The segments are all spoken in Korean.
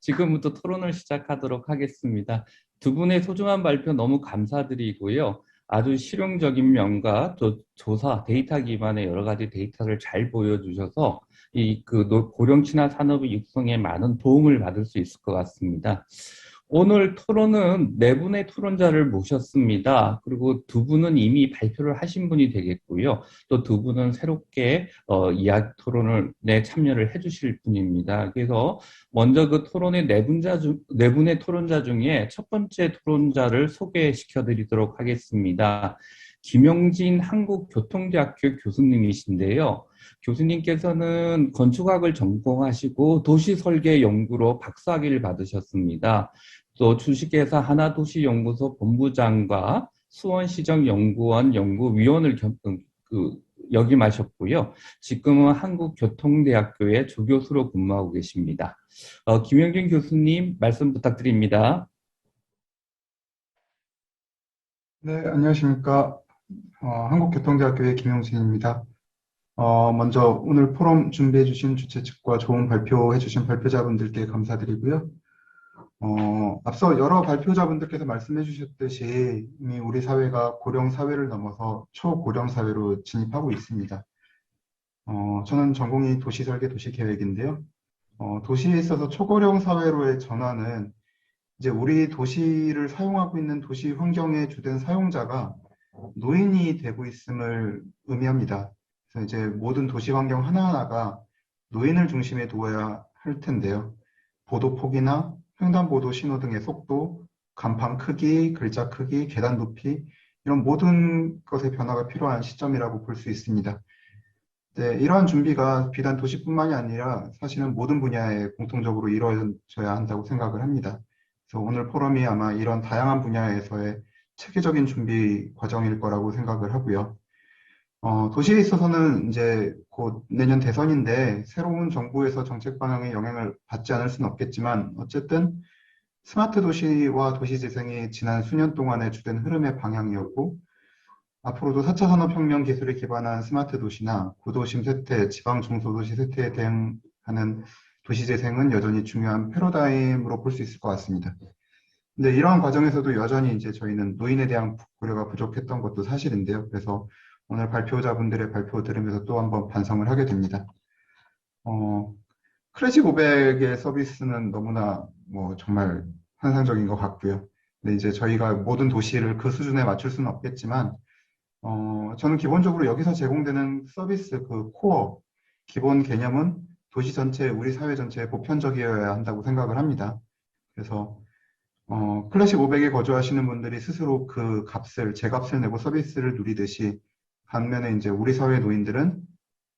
지금부터 토론을 시작하도록 하겠습니다. 두 분의 소중한 발표 너무 감사드리고요. 아주 실용적인 면과 또 조사, 데이터 기반의 여러 가지 데이터를 잘 보여주셔서 고령 친화 산업의 육성에 많은 도움을 받을 수 있을 것 같습니다. 오늘 토론은 네 분의 토론자를 모셨습니다. 그리고 두 분은 이미 발표를 하신 분이 되겠고요. 또 두 분은 새롭게 이야기 토론에 참여를 해주실 분입니다. 그래서 먼저 그 토론의 네 분의 토론자 중에 첫 번째 토론자를 소개시켜 드리도록 하겠습니다. 김용진 한국교통대학교 교수님이신데요. 교수님께서는 건축학을 전공하시고 도시설계 연구로 박사학위를 받으셨습니다. 또 주식회사 하나도시연구소 본부장과 수원시정연구원 연구위원을 역임하셨고요. 지금은 한국교통대학교의 조교수로 근무하고 계십니다. 김영준 교수님 말씀 부탁드립니다. 네, 안녕하십니까. 한국교통대학교의 김용진입니다. 먼저 오늘 포럼 준비해 주신 주최 측과 좋은 발표해 주신 발표자분들께 감사드리고요. 앞서 여러 발표자분들께서 말씀해 주셨듯이 이미 우리 사회가 고령 사회를 넘어서 초고령 사회로 진입하고 있습니다. 저는 전공이 도시설계 도시계획인데요. 도시에 있어서 초고령 사회로의 전환은 이제 우리 도시를 사용하고 있는 도시 환경의 주된 사용자가 노인이 되고 있음을 의미합니다. 그래서 이제 모든 도시 환경 하나하나가 노인을 중심에 두어야 할 텐데요. 보도 폭이나 횡단보도 신호 등의 속도, 간판 크기, 글자 크기, 계단 높이 이런 모든 것의 변화가 필요한 시점이라고 볼 수 있습니다. 네, 이러한 준비가 비단 도시뿐만이 아니라 사실은 모든 분야에 공통적으로 이루어져야 한다고 생각을 합니다. 그래서 오늘 포럼이 아마 이런 다양한 분야에서의 체계적인 준비 과정일 거라고 생각을 하고요. 도시에 있어서는 이제 곧 내년 대선인데 새로운 정부에서 정책 방향에 영향을 받지 않을 수는 없겠지만 어쨌든 스마트 도시와 도시 재생이 지난 수년 동안의 주된 흐름의 방향이었고 앞으로도 4차 산업혁명 기술에 기반한 스마트 도시나 구도심 쇠퇴, 지방 중소도시 쇠퇴에 대응하는 도시 재생은 여전히 중요한 패러다임으로 볼 수 있을 것 같습니다. 근데 이러한 과정에서도 여전히 이제 저희는 노인에 대한 고려가 부족했던 것도 사실인데요. 그래서 오늘 발표자분들의 발표 들으면서 또 한번 반성을 하게 됩니다. 클래식 500의 서비스는 너무나 뭐 정말 환상적인 것 같고요. 근데 이제 저희가 모든 도시를 그 수준에 맞출 수는 없겠지만, 저는 기본적으로 여기서 제공되는 서비스 그 코어, 기본 개념은 도시 전체, 우리 사회 전체에 보편적이어야 한다고 생각을 합니다. 그래서 클래식 500에 거주하시는 분들이 스스로 그 값을, 제값을 내고 서비스를 누리듯이 반면에 이제 우리 사회 노인들은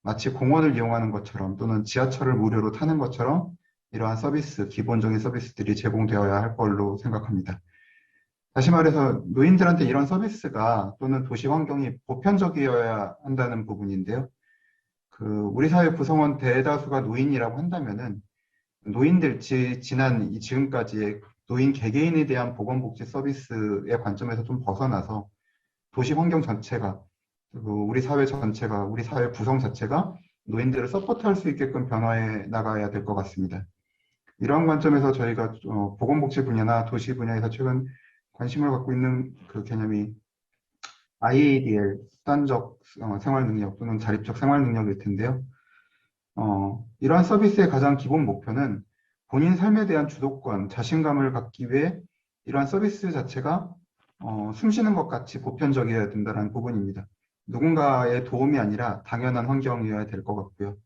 마치 공원을 이용하는 것처럼 또는 지하철을 무료로 타는 것처럼 이러한 서비스, 기본적인 서비스들이 제공되어야 할 걸로 생각합니다. 다시 말해서 노인들한테 이런 서비스가 또는 도시 환경이 보편적이어야 한다는 부분인데요. 우리 사회 구성원 대다수가 노인이라고 한다면은 노인들 지금까지의 노인 개개인에 대한 보건복지 서비스의 관점에서 좀 벗어나서 도시 환경 전체가 그리고 우리 사회 전체가 우리 사회 구성 자체가 노인들을 서포트할 수 있게끔 변화해 나가야 될 것 같습니다. 이러한 관점에서 저희가 보건복지 분야나 도시 분야에서 최근 관심을 갖고 있는 그 개념이 IADL, 수단적 생활 능력 또는 자립적 생활 능력일 텐데요. 이러한 서비스의 가장 기본 목표는 본인 삶에 대한 주도권, 자신감을 갖기 위해 이러한 서비스 자체가 숨쉬는 것 같이 보편적이어야 된다는 부분입니다. 누군가의 도움이 아니라 당연한 환경이어야 될 것 같고요.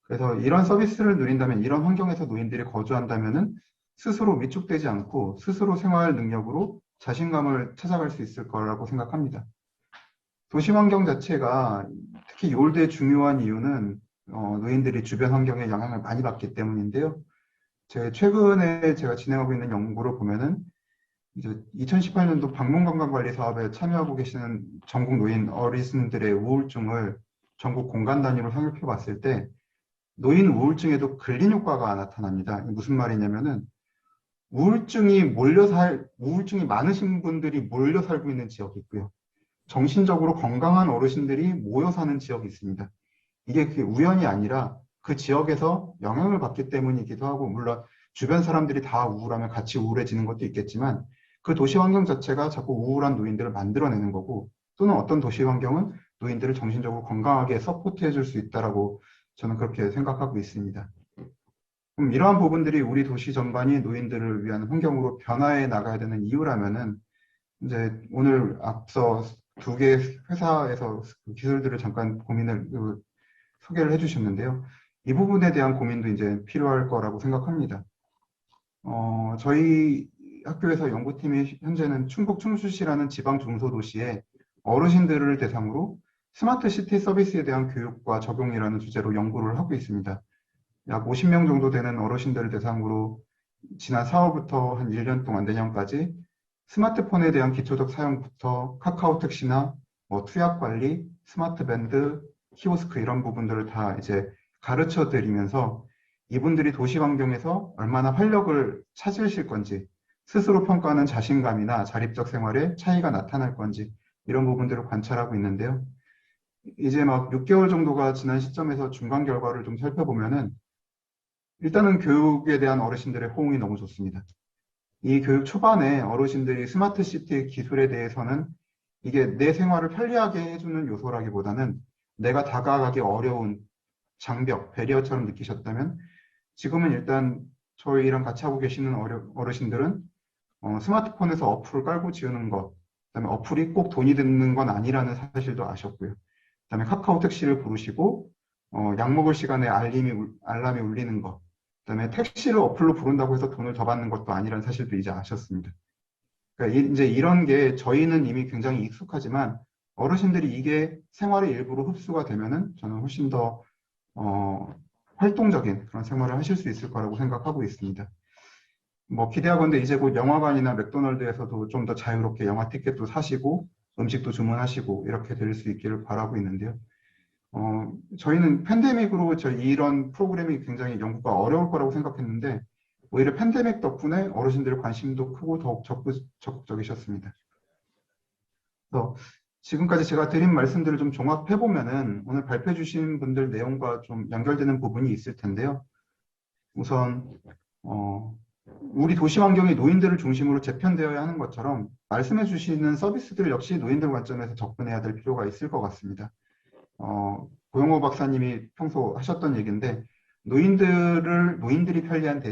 그래서 이런 서비스를 누린다면, 이런 환경에서 노인들이 거주한다면은 스스로 위축되지 않고 스스로 생활 능력으로 자신감을 찾아갈 수 있을 거라고 생각합니다. 도시 환경 자체가 특히 요울대의 중요한 이유는 노인들이 주변 환경에 영향을 많이 받기 때문인데요. 최근에 제가 진행하고 있는 연구를 보면은 이제 2018년도 방문관광관리 사업에 참여하고 계시는 전국 노인 어르신들의 우울증을 전국 공간 단위로 살펴 봤을 때 노인 우울증에도 근린 효과가 나타납니다. 무슨 말이냐면은 우울증이 많으신 분들이 몰려 살고 있는 지역이 있고요. 정신적으로 건강한 어르신들이 모여 사는 지역이 있습니다. 이게 우연이 아니라 그 지역에서 영향을 받기 때문이기도 하고, 물론 주변 사람들이 다 우울하면 같이 우울해지는 것도 있겠지만 그 도시 환경 자체가 자꾸 우울한 노인들을 만들어내는 거고 또는 어떤 도시 환경은 노인들을 정신적으로 건강하게 서포트해 줄 수 있다라고 저는 그렇게 생각하고 있습니다. 이러한 부분들이 우리 도시 전반이 노인들을 위한 환경으로 변화해 나가야 되는 이유라면은 이제 오늘 앞서 두 개 회사에서 그 기술들을 잠깐 소개를 해주셨는데요. 이 부분에 대한 고민도 이제 필요할 거라고 생각합니다. 저희 학교에서 연구팀이 현재는 충북 충주시라는 지방 중소도시에 어르신들을 대상으로 스마트 시티 서비스에 대한 교육과 적용이라는 주제로 연구를 하고 있습니다. 약 50명 정도 되는 어르신들을 대상으로 지난 4월부터 한 1년 동안 내년까지 스마트폰에 대한 기초적 사용부터 카카오 택시나 투약 관리, 스마트 밴드, 키오스크 이런 부분들을 다 이제 가르쳐 드리면서 이분들이 도시 환경에서 얼마나 활력을 찾으실 건지, 스스로 평가하는 자신감이나 자립적 생활에 차이가 나타날 건지 이런 부분들을 관찰하고 있는데요. 이제 막 6개월 정도가 지난 시점에서 중간 결과를 좀 살펴보면은 일단은 교육에 대한 어르신들의 호응이 너무 좋습니다. 이 교육 초반에 어르신들이 스마트 시티 기술에 대해서는 이게 내 생활을 편리하게 해주는 요소라기보다는 내가 다가가기 어려운 장벽, 배리어처럼 느끼셨다면 지금은 일단 저희랑 같이 하고 계시는 어르신들은 스마트폰에서 어플을 깔고 지우는 것, 그다음에 어플이 꼭 돈이 드는 건 아니라는 사실도 아셨고요. 그다음에 카카오 택시를 부르시고 약 먹을 시간에 알람이 울리는 것, 그다음에 택시를 어플로 부른다고 해서 돈을 더 받는 것도 아니라는 사실도 이제 아셨습니다. 그러니까 이제 이런 게 저희는 이미 굉장히 익숙하지만 어르신들이 이게 생활의 일부로 흡수가 되면은 저는 훨씬 더 활동적인 그런 생활을 하실 수 있을 거라고 생각하고 있습니다. 뭐 기대하건대 이제 곧 영화관이나 맥도날드에서도 좀 더 자유롭게 영화 티켓도 사시고 음식도 주문하시고 이렇게 될 수 있기를 바라고 있는데요. 저희는 팬데믹으로 이런 프로그램이 굉장히 연구가 어려울 거라고 생각했는데 오히려 팬데믹 덕분에 어르신들의 관심도 크고 더욱 적극적이셨습니다. 그래서 지금까지 제가 드린 말씀들을 좀 종합해 보면은 오늘 발표해 주신 분들 내용과 좀 연결되는 부분이 있을 텐데요. 우선 우리 도시 환경이 노인들을 중심으로 재편되어야 하는 것처럼 말씀해 주시는 서비스들 역시 노인들 관점에서 접근해야 될 필요가 있을 것 같습니다. 고영호 박사님이 평소 하셨던 얘기인데 노인들이 편리한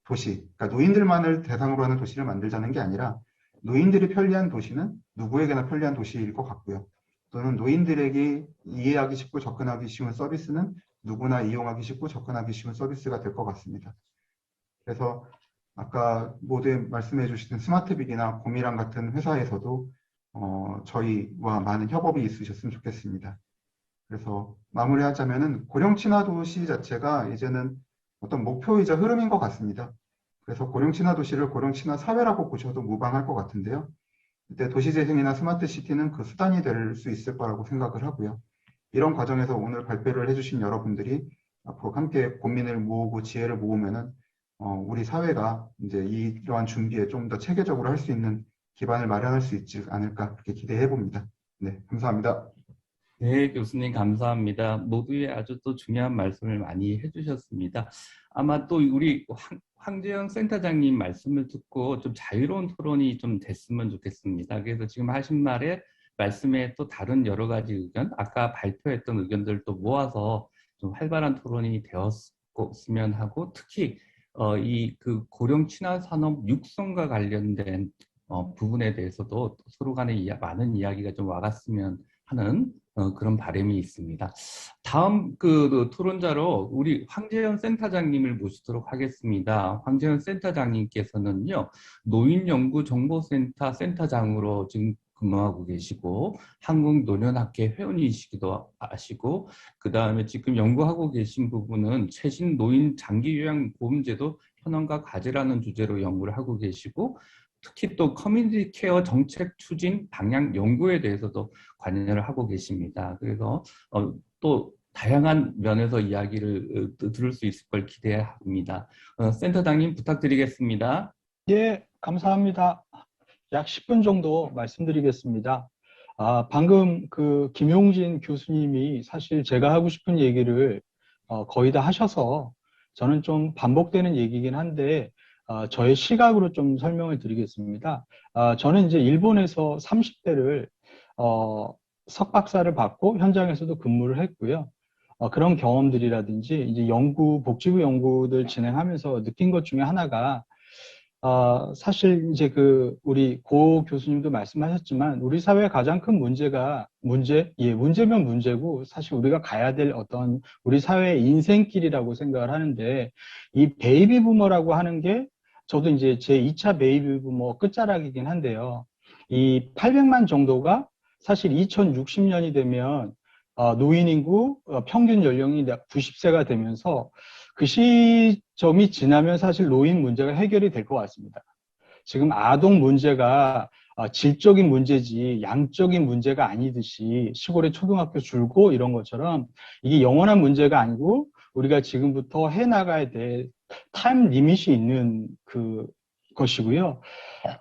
도시, 그러니까 노인들만을 대상으로 하는 도시를 만들자는 게 아니라 노인들이 편리한 도시는 누구에게나 편리한 도시일 것 같고요. 또는 노인들에게 이해하기 쉽고 접근하기 쉬운 서비스는 누구나 이용하기 쉽고 접근하기 쉬운 서비스가 될 것 같습니다. 그래서 아까 모두 말씀해 주시던 스마트빅이나 고미랑 같은 회사에서도 저희와 많은 협업이 있으셨으면 좋겠습니다. 그래서 마무리하자면은 고령 친화 도시 자체가 이제는 어떤 목표이자 흐름인 것 같습니다. 그래서 고령 친화 도시를 고령 친화 사회라고 보셔도 무방할 것 같은데요. 이때 도시재생이나 스마트 시티는 그 수단이 될 수 있을 거라고 생각을 하고요. 이런 과정에서 오늘 발표를 해주신 여러분들이 앞으로 함께 고민을 모으고 지혜를 모으면은 우리 사회가 이제 이러한 준비에 좀 더 체계적으로 할 수 있는 기반을 마련할 수 있지 않을까 그렇게 기대해 봅니다. 네, 감사합니다. 네, 교수님 감사합니다. 모두의 아주 또 중요한 말씀을 많이 해주셨습니다. 아마 또 우리 황재영 센터장님 말씀을 듣고 좀 자유로운 토론이 좀 됐으면 좋겠습니다. 그래서 지금 하신 말씀에 또 다른 여러 가지 의견, 아까 발표했던 의견들도 모아서 좀 활발한 토론이 되었으면 하고 특히 이 그 고령 친화 산업 육성과 관련된 부분에 대해서도 서로 간에 많은 이야기가 좀 와갔으면 하는 그런 바람이 있습니다. 다음 그 토론자로 우리 황재현 센터장님을 모시도록 하겠습니다. 황재현 센터장님께서는요, 노인연구정보센터 센터장으로 지금 근무하고 계시고 한국노년학회 회원이시기도 하시고 그 다음에 지금 연구하고 계신 부분은 최신 노인 장기요양보험제도 현황과 과제라는 주제로 연구를 하고 계시고 특히 또 커뮤니티 케어 정책 추진 방향 연구에 대해서도 관여를 하고 계십니다. 그래서 또 다양한 면에서 이야기를 들을 수 있을 걸 기대합니다. 센터장님 부탁드리겠습니다. 예, 감사합니다. 약 10분 정도 말씀드리겠습니다. 방금 그 김용진 교수님이 사실 제가 하고 싶은 얘기를 거의 다 하셔서 저는 좀 반복되는 얘기긴 한데 저의 시각으로 좀 설명을 드리겠습니다. 저는 이제 일본에서 30대를 석박사를 받고 현장에서도 근무를 했고요. 그런 경험들이라든지 이제 복지부 연구들 진행하면서 느낀 것 중에 하나가 사실 이제 우리 고 교수님도 말씀하셨지만 우리 사회의 가장 큰 문제면 문제고 사실 우리가 가야 될 어떤 우리 사회의 인생길이라고 생각을 하는데 이 베이비 부머라고 하는 게 저도 이제 제 2차 베이비 부머 끝자락이긴 한데요. 이 800만 정도가 사실 2060년이 되면 노인 인구 평균 연령이 90세가 되면서 그 시점이 지나면 사실 노인 문제가 해결이 될 것 같습니다. 지금 아동 문제가 질적인 문제지 양적인 문제가 아니듯이 시골의 초등학교 줄고 이런 것처럼 이게 영원한 문제가 아니고 우리가 지금부터 해나가야 될 타임 리밋이 있는 것이고요.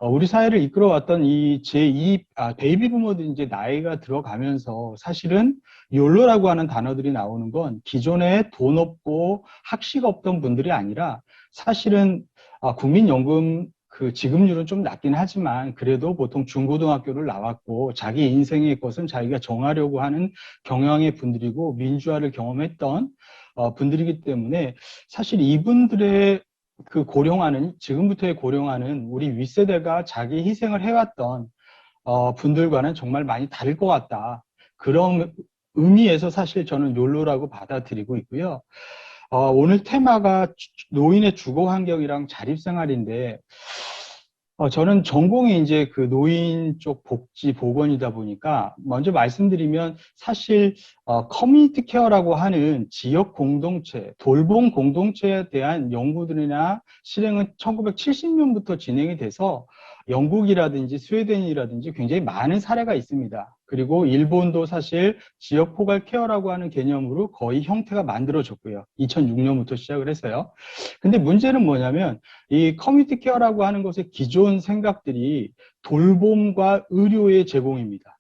우리 사회를 이끌어왔던 이 베이비 부모들이 이제 나이가 들어가면서 사실은 욜로라고 하는 단어들이 나오는 건 기존에 돈 없고 학식 없던 분들이 아니라 사실은 국민연금 지급률은 좀 낮긴 하지만 그래도 보통 중고등학교를 나왔고 자기 인생의 것은 자기가 정하려고 하는 경영의 분들이고 민주화를 경험했던 분들이기 때문에 사실 이분들의 지금부터의 고령화는 우리 윗세대가 자기 희생을 해왔던 분들과는 정말 많이 다를 것 같다. 그런 의미에서 사실 저는 욜로라고 받아들이고 있고요. 오늘 테마가 노인의 주거 환경이랑 자립생활인데, 저는 전공이 이제 노인 쪽 복지 보건이다 보니까 먼저 말씀드리면 사실 커뮤니티 케어라고 하는 지역 공동체, 돌봄 공동체에 대한 연구들이나 실행은 1970년부터 진행이 돼서 영국이라든지 스웨덴이라든지 굉장히 많은 사례가 있습니다. 그리고 일본도 사실 지역 포괄 케어라고 하는 개념으로 거의 형태가 만들어졌고요. 2006년부터 시작을 해서요. 근데 문제는 뭐냐면 이 커뮤니티 케어라고 하는 것의 기존 생각들이 돌봄과 의료의 제공입니다.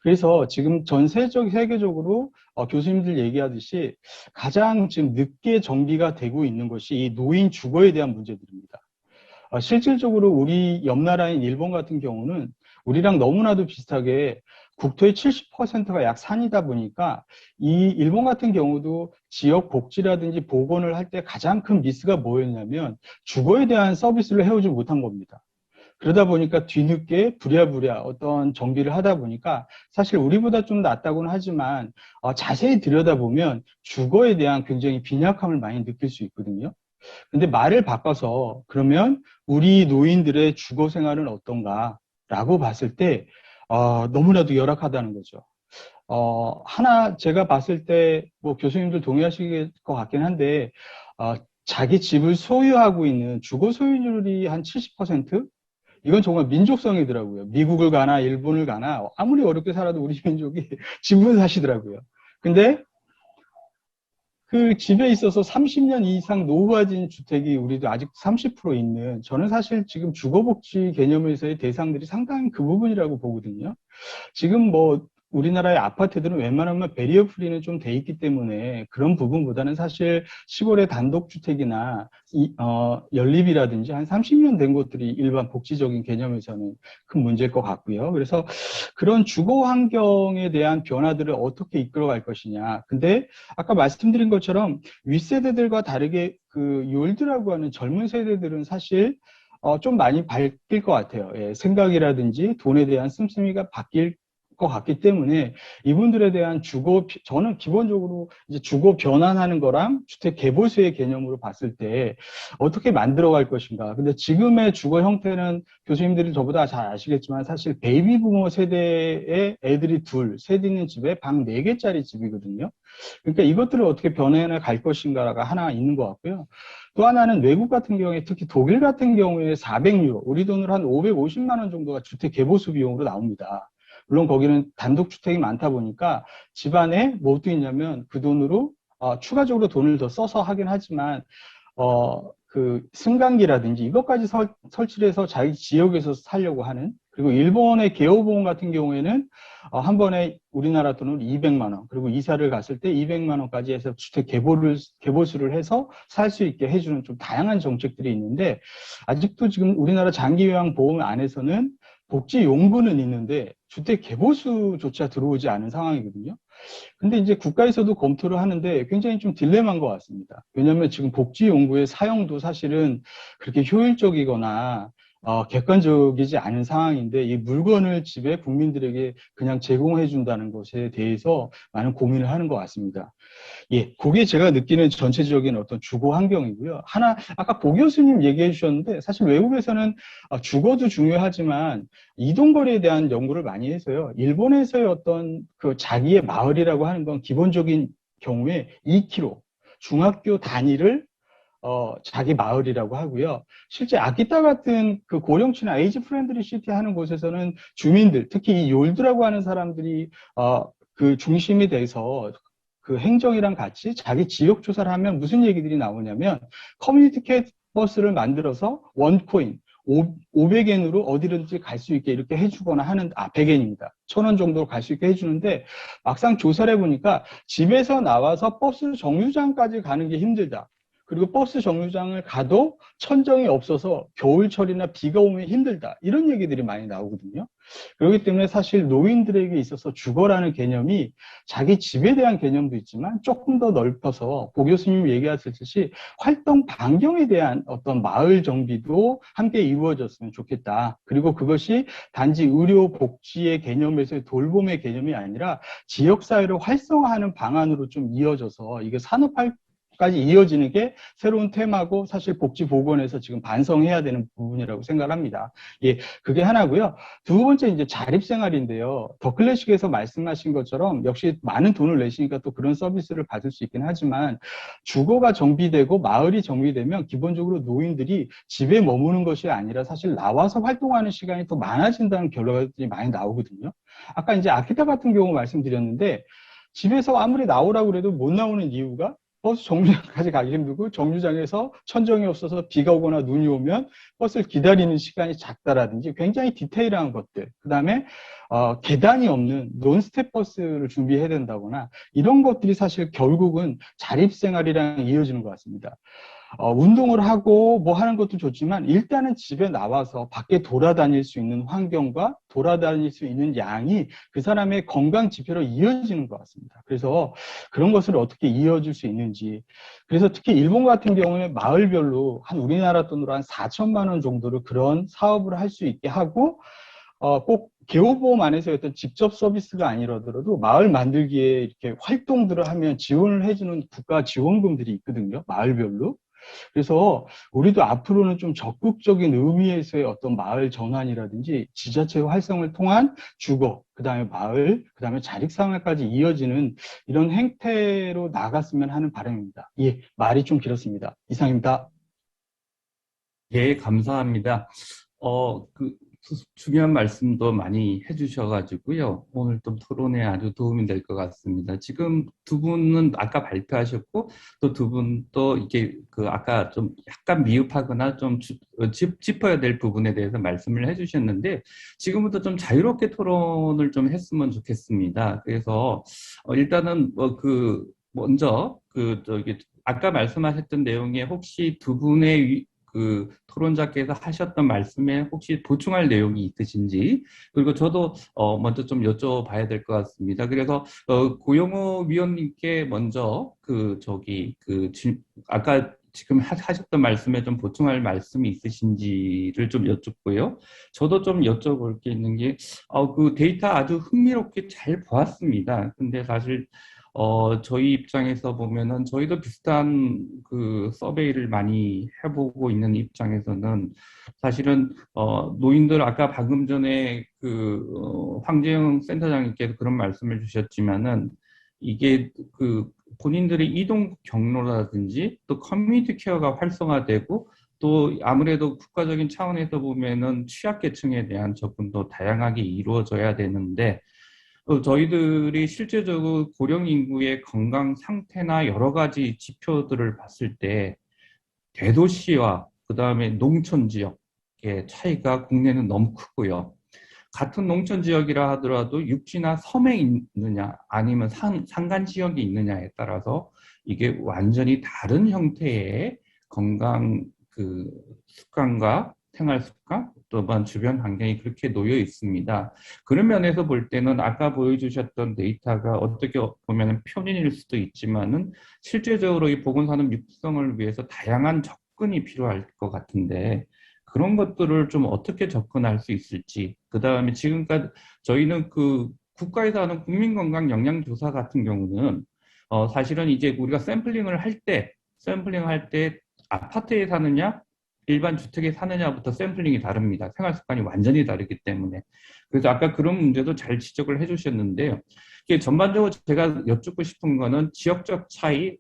그래서 지금 세계적으로 교수님들 얘기하듯이 가장 지금 늦게 정비가 되고 있는 것이 이 노인 주거에 대한 문제들입니다. 실질적으로 우리 옆 나라인 일본 같은 경우는 우리랑 너무나도 비슷하게 국토의 70%가 약 산이다 보니까 이 일본 같은 경우도 지역 복지라든지 보건을 할 때 가장 큰 미스가 뭐였냐면 주거에 대한 서비스를 해오지 못한 겁니다. 그러다 보니까 뒤늦게 부랴부랴 어떤 정비를 하다 보니까 사실 우리보다 좀 낫다고는 하지만 자세히 들여다보면 주거에 대한 굉장히 빈약함을 많이 느낄 수 있거든요. 근데 말을 바꿔서 그러면 우리 노인들의 주거 생활은 어떤가 라고 봤을 때 너무나도 열악하다는 거죠. 하나 제가 봤을 때 뭐 교수님들 동의하실 것 같긴 한데 자기 집을 소유하고 있는 주거 소유율이 한 70%? 이건 정말 민족성이더라고요. 미국을 가나 일본을 가나 아무리 어렵게 살아도 우리 민족이 집을 사시더라고요. 근데 그 집에 있어서 30년 이상 노후화진 주택이 우리도 아직 30% 있는, 저는 사실 지금 주거복지 개념에서의 대상들이 상당히 그 부분이라고 보거든요. 지금 뭐 우리나라의 아파트들은 웬만하면 베리어 프리는 좀 돼 있기 때문에 그런 부분보다는 사실 시골의 단독주택이나 연립이라든지 한 30년 된 것들이 일반 복지적인 개념에서는 큰 문제일 것 같고요. 그래서 그런 주거 환경에 대한 변화들을 어떻게 이끌어갈 것이냐. 근데 아까 말씀드린 것처럼 윗세대들과 다르게 요일드라고 하는 젊은 세대들은 사실 좀 많이 바뀔 것 같아요. 예, 생각이라든지 돈에 대한 씀씀이가 바뀔 것 같기 때문에 이분들에 대한 저는 기본적으로 이제 주거 변환하는 거랑 주택 개보수의 개념으로 봤을 때 어떻게 만들어갈 것인가. 근데 지금의 주거 형태는 교수님들이 저보다 잘 아시겠지만 사실 베이비 부모 세대의 애들이 셋 있는 집에 방 4개짜리 집이거든요. 그러니까 이것들을 어떻게 변해나 갈 것인가가 하나 있는 것 같고요. 또 하나는 외국 같은 경우에 특히 독일 같은 경우에 400유로, 우리 돈으로 한 550만 원 정도가 주택 개보수 비용으로 나옵니다. 물론 거기는 단독주택이 많다 보니까 집안에 뭐도 있냐면 그 돈으로 추가적으로 돈을 더 써서 하긴 하지만 승강기라든지 이것까지 설치를 해서 자기 지역에서 살려고 하는 그리고 일본의 개호보험 같은 경우에는 한 번에 우리나라 돈으로 200만 원, 그리고 이사를 갔을 때 200만 원까지 해서 주택 개보수를 해서 살 수 있게 해주는 좀 다양한 정책들이 있는데, 아직도 지금 우리나라 장기요양 보험 안에서는 복지용구는 있는데 주택 개보수조차 들어오지 않은 상황이거든요. 근데 이제 국가에서도 검토를 하는데 굉장히 좀 딜레마인 것 같습니다. 왜냐하면 지금 복지용구의 사용도 사실은 그렇게 효율적이거나 객관적이지 않은 상황인데, 이 물건을 집에 국민들에게 그냥 제공해 준다는 것에 대해서 많은 고민을 하는 것 같습니다. 예, 그게 제가 느끼는 전체적인 어떤 주거 환경이고요. 하나, 아까 보 교수님 얘기해 주셨는데, 사실 외국에서는 주거도 중요하지만 이동거리에 대한 연구를 많이 해서요. 일본에서의 어떤 그 자기의 마을이라고 하는 건 기본적인 경우에 2km, 중학교 단위를 자기 마을이라고 하고요. 실제 아키타 같은 그 고령층이나 에이지 프렌들리 시티 하는 곳에서는 주민들, 특히 이 욜드라고 하는 사람들이 그 중심이 돼서 그 행정이랑 같이 자기 지역 조사를 하면 무슨 얘기들이 나오냐면, 커뮤니티 버스를 만들어서 원코인 500엔으로 어디든지 갈 수 있게 이렇게 해주거나 하는, 100엔입니다. 1000원 정도로 갈 수 있게 해주는데, 막상 조사를 해보니까 집에서 나와서 버스 정류장까지 가는 게 힘들다. 그리고 버스 정류장을 가도 천정이 없어서 겨울철이나 비가 오면 힘들다. 이런 얘기들이 많이 나오거든요. 그렇기 때문에 사실 노인들에게 있어서 주거라는 개념이 자기 집에 대한 개념도 있지만 조금 더 넓혀서 보 교수님이 얘기하셨듯이 활동 반경에 대한 어떤 마을 정비도 함께 이루어졌으면 좋겠다. 그리고 그것이 단지 의료 복지의 개념에서의 돌봄의 개념이 아니라 지역사회를 활성화하는 방안으로 좀 이어져서 이게 산업화까지 이어지는 게 새로운 테마고, 사실 복지보건에서 지금 반성해야 되는 부분이라고 생각을 합니다. 예, 그게 하나고요. 두 번째 이제 자립생활인데요. 더 클래식에서 말씀하신 것처럼 역시 많은 돈을 내시니까 또 그런 서비스를 받을 수 있긴 하지만, 주거가 정비되고 마을이 정비되면 기본적으로 노인들이 집에 머무는 것이 아니라 사실 나와서 활동하는 시간이 더 많아진다는 결과들이 많이 나오거든요. 아까 이제 아키타 같은 경우 말씀드렸는데, 집에서 아무리 나오라고 그래도 못 나오는 이유가 버스 정류장까지 가기 힘들고, 정류장에서 천정이 없어서 비가 오거나 눈이 오면 버스를 기다리는 시간이 작다라든지 굉장히 디테일한 것들, 그 다음에 계단이 없는 논스텝 버스를 준비해야 된다거나, 이런 것들이 사실 결국은 자립생활이랑 이어지는 것 같습니다. 운동을 하고 뭐 하는 것도 좋지만 일단은 집에 나와서 밖에 돌아다닐 수 있는 환경과 돌아다닐 수 있는 양이 그 사람의 건강 지표로 이어지는 것 같습니다. 그래서 그런 것을 어떻게 이어줄 수 있는지, 그래서 특히 일본 같은 경우에 마을별로 한 우리나라 돈으로 한 4천만 원 정도를 그런 사업을 할 수 있게 하고, 꼭 개호보험 안에서 어떤 직접 서비스가 아니더라도 마을 만들기에 이렇게 활동들을 하면 지원을 해주는 국가 지원금들이 있거든요. 마을별로. 그래서 우리도 앞으로는 좀 적극적인 의미에서의 어떤 마을 전환이라든지 지자체 활성을 통한 주거, 그 다음에 마을, 그 다음에 자립생활까지 이어지는 이런 행태로 나갔으면 하는 바람입니다. 예, 말이 좀 길었습니다. 이상입니다. 예, 감사합니다. 중요한 말씀도 많이 해주셔가지고요. 오늘 좀 토론에 아주 도움이 될 것 같습니다. 지금 두 분은 아까 발표하셨고, 또 두 분 또 이게 아까 좀 약간 미흡하거나 좀 짚어야 될 부분에 대해서 말씀을 해주셨는데, 지금부터 좀 자유롭게 토론을 좀 했으면 좋겠습니다. 그래서, 일단은 먼저 아까 말씀하셨던 내용에 혹시 두 분의 토론자께서 하셨던 말씀에 혹시 보충할 내용이 있으신지, 그리고 저도 먼저 좀 여쭤봐야 될 것 같습니다. 그래서 고영호 위원님께 먼저 아까 지금 하셨던 말씀에 좀 보충할 말씀이 있으신지를 좀 여쭙고요. 저도 좀 여쭤볼 게 있는 게, 그 데이터 아주 흥미롭게 잘 보았습니다. 근데 사실 저희 입장에서 보면은 저희도 비슷한 서베이를 많이 해보고 있는 입장에서는 사실은 노인들 아까 방금 전에 황재영 센터장님께서 그런 말씀을 주셨지만은 이게 본인들의 이동 경로라든지 또 커뮤니티 케어가 활성화되고 또 아무래도 국가적인 차원에서 보면은 취약계층에 대한 접근도 다양하게 이루어져야 되는데 저희들이 실제적으로 고령 인구의 건강 상태나 여러 가지 지표들을 봤을 때 대도시와 그다음에 농촌 지역의 차이가 국내는 너무 크고요. 같은 농촌 지역이라 하더라도 육지나 섬에 있느냐 아니면 산간 지역이 있느냐에 따라서 이게 완전히 다른 형태의 건강 그 습관과 생활 습관 또한 주변 환경이 그렇게 놓여 있습니다. 그런 면에서 볼 때는 아까 보여주셨던 데이터가 어떻게 보면 편인일 수도 있지만은 실제적으로 이 보건산업 육성을 위해서 다양한 접근이 필요할 것 같은데 그런 것들을 좀 어떻게 접근할 수 있을지, 그 다음에 지금까지 저희는 그 국가에서 하는 국민건강 영양조사 같은 경우는 사실은 이제 우리가 샘플링을 할 때 아파트에 사느냐, 일반 주택에 사느냐부터 샘플링이 다릅니다. 생활 습관이 완전히 다르기 때문에. 그래서 아까 그런 문제도 잘 지적을 해주셨는데요. 이게 전반적으로 제가 여쭙고 싶은 거는 지역적 차이,